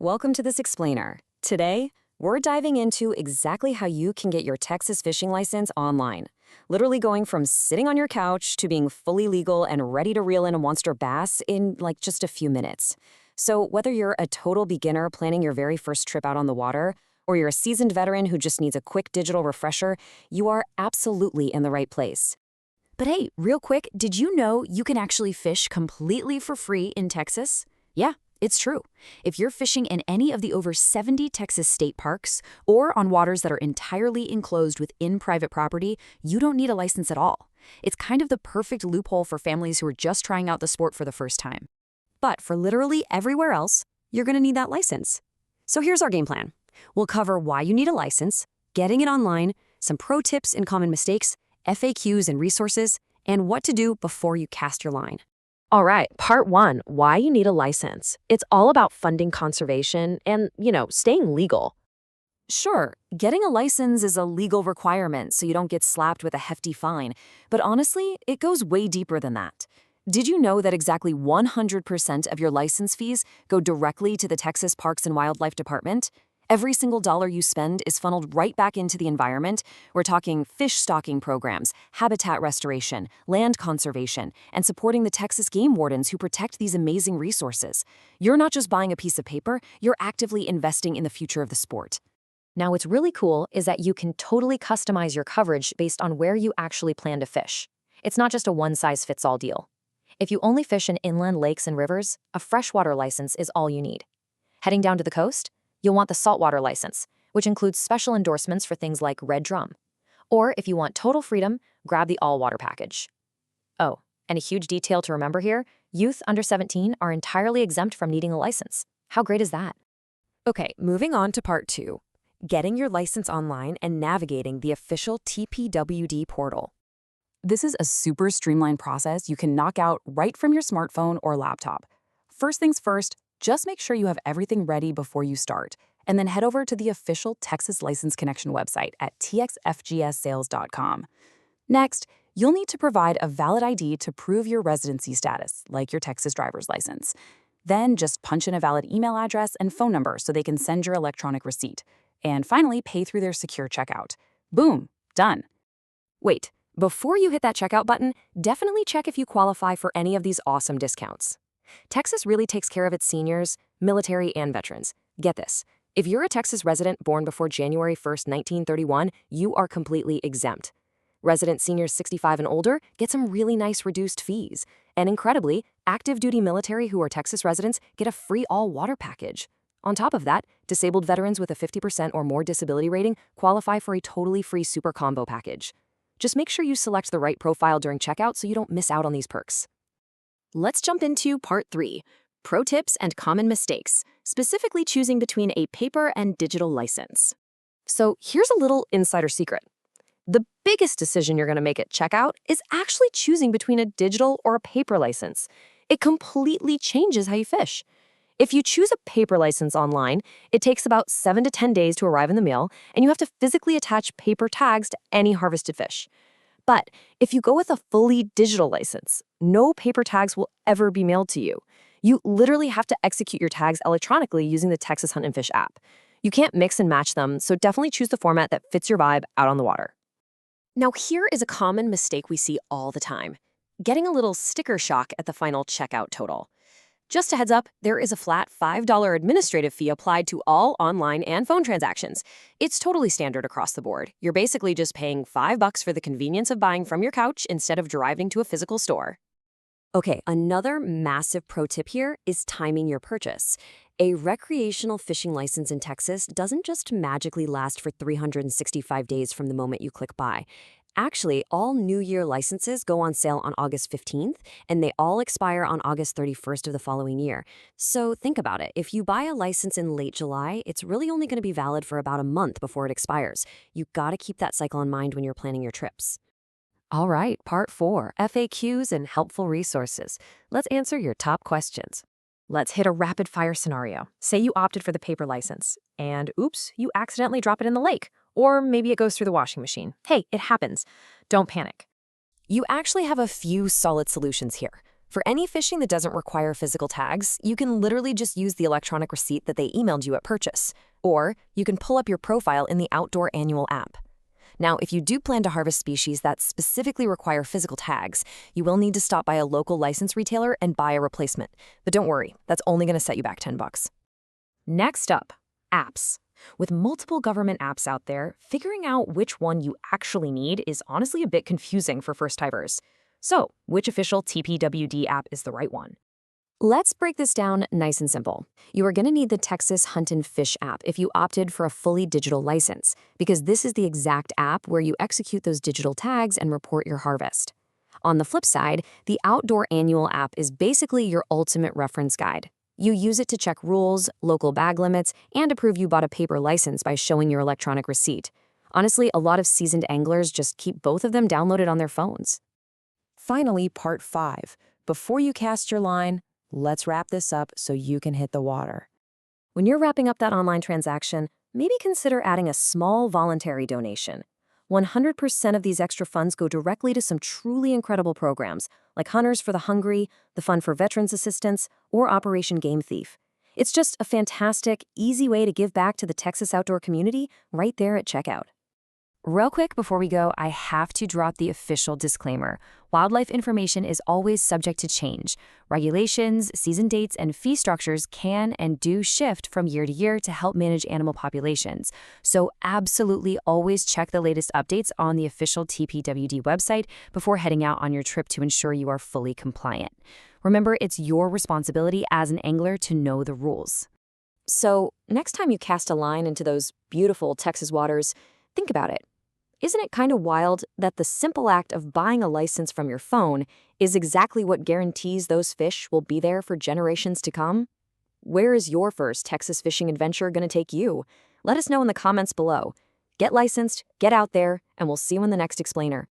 Welcome to this explainer. Today, we're diving into exactly how you can get your Texas fishing license online. Literally going from sitting on your couch to being fully legal and ready to reel in a monster bass in like just a few minutes. So whether you're a total beginner planning your very first trip out on the water, or you're a seasoned veteran who just needs a quick digital refresher, you are absolutely in the right place. But hey, real quick, did you know you can actually fish completely for free in Texas? Yeah, it's true. If you're fishing in any of the over 70 Texas state parks or on waters that are entirely enclosed within private property, you don't need a license at all. It's kind of the perfect loophole for families who are just trying out the sport for the first time. But for literally everywhere else, you're going to need that license. So here's our game plan. We'll cover why you need a license, getting it online, some pro tips and common mistakes, FAQs and resources, and what to do before you cast your line. All right, part one, why you need a license. It's all about funding conservation and, staying legal. Sure, getting a license is a legal requirement so you don't get slapped with a hefty fine, but honestly, it goes way deeper than that. Did you know that exactly 100% of your license fees go directly to the Texas Parks and Wildlife Department? Every single dollar you spend is funneled right back into the environment. We're talking fish stocking programs, habitat restoration, land conservation, and supporting the Texas game wardens who protect these amazing resources. You're not just buying a piece of paper, you're actively investing in the future of the sport. Now, what's really cool is that you can totally customize your coverage based on where you actually plan to fish. It's not just a one-size-fits-all deal. If you only fish in inland lakes and rivers, a freshwater license is all you need. Heading down to the coast? You'll want the saltwater license, which includes special endorsements for things like red drum. Or if you want total freedom, grab the all-water package. Oh, and a huge detail to remember here, youth under 17 are entirely exempt from needing a license. How great is that? Okay, moving on to part two, getting your license online and navigating the official TPWD portal. This is a super streamlined process you can knock out right from your smartphone or laptop. First things first, just make sure you have everything ready before you start, and then head over to the official Texas License Connection website at txfgssales.com. Next, you'll need to provide a valid ID to prove your residency status, like your Texas driver's license. Then just punch in a valid email address and phone number so they can send your electronic receipt. And finally, pay through their secure checkout. Boom, done. Wait, before you hit that checkout button, definitely check if you qualify for any of these awesome discounts. Texas really takes care of its seniors, military, and veterans. Get this. If you're a Texas resident born before January 1st, 1931, you are completely exempt. Resident seniors 65 and older get some really nice reduced fees. And incredibly, active duty military who are Texas residents get a free all-water package. On top of that, disabled veterans with a 50% or more disability rating qualify for a totally free super combo package. Just make sure you select the right profile during checkout so you don't miss out on these perks. Let's jump into part three, pro tips and common mistakes, specifically choosing between a paper and digital license. So here's a little insider secret. The biggest decision you're going to make at checkout is actually choosing between a digital or a paper license. It completely changes how you fish. If you choose a paper license online, it takes about 7 to 10 days to arrive in the mail, and you have to physically attach paper tags to any harvested fish. But if you go with a fully digital license, no paper tags will ever be mailed to you. You literally have to execute your tags electronically using the Texas Hunt and Fish app. You can't mix and match them, so definitely choose the format that fits your vibe out on the water. Now here is a common mistake we see all the time, getting a little sticker shock at the final checkout total. Just a heads up, there is a flat $5 administrative fee applied to all online and phone transactions. It's totally standard across the board. You're basically just paying $5 for the convenience of buying from your couch instead of driving to a physical store. Okay, another massive pro tip here is timing your purchase. A recreational fishing license in Texas doesn't just magically last for 365 days from the moment you click buy. Actually, all New Year licenses go on sale on August 15th, and they all expire on August 31st of the following year. So think about it. If you buy a license in late July, it's really only going to be valid for about a month before it expires. You got to keep that cycle in mind when you're planning your trips. All right, part 4, FAQs and helpful resources. Let's answer your top questions. Let's hit a rapid-fire scenario. Say you opted for the paper license, and oops, you accidentally drop it in the lake. Or maybe it goes through the washing machine. Hey, it happens. Don't panic. You actually have a few solid solutions here. For any fishing that doesn't require physical tags, you can literally just use the electronic receipt that they emailed you at purchase, or you can pull up your profile in the Outdoor Annual app. Now, if you do plan to harvest species that specifically require physical tags, you will need to stop by a local licensed retailer and buy a replacement. But don't worry, that's only going to set you back $10. Next up, apps. With multiple government apps out there, figuring out which one you actually need is honestly a bit confusing for first-timers. So, which official TPWD app is the right one? Let's break this down nice and simple. You are going to need the Texas Hunt and Fish app if you opted for a fully digital license, because this is the exact app where you execute those digital tags and report your harvest. On the flip side, the Outdoor Annual app is basically your ultimate reference guide. You use it to check rules, local bag limits, and to prove you bought a paper license by showing your electronic receipt. Honestly, a lot of seasoned anglers just keep both of them downloaded on their phones. Finally, part 5. Before you cast your line, let's wrap this up so you can hit the water. When you're wrapping up that online transaction, maybe consider adding a small voluntary donation. 100% of these extra funds go directly to some truly incredible programs, like Hunters for the Hungry, the Fund for Veterans Assistance, or Operation Game Thief. It's just a fantastic, easy way to give back to the Texas outdoor community right there at checkout. Real quick before we go, I have to drop the official disclaimer. Wildlife information is always subject to change. Regulations, season dates, and fee structures can and do shift from year to year to help manage animal populations. So absolutely always check the latest updates on the official TPWD website before heading out on your trip to ensure you are fully compliant. Remember, it's your responsibility as an angler to know the rules. So next time you cast a line into those beautiful Texas waters, think about it. Isn't it kind of wild that the simple act of buying a license from your phone is exactly what guarantees those fish will be there for generations to come? Where is your first Texas fishing adventure going to take you? Let us know in the comments below. Get licensed, get out there, and we'll see you in the next explainer.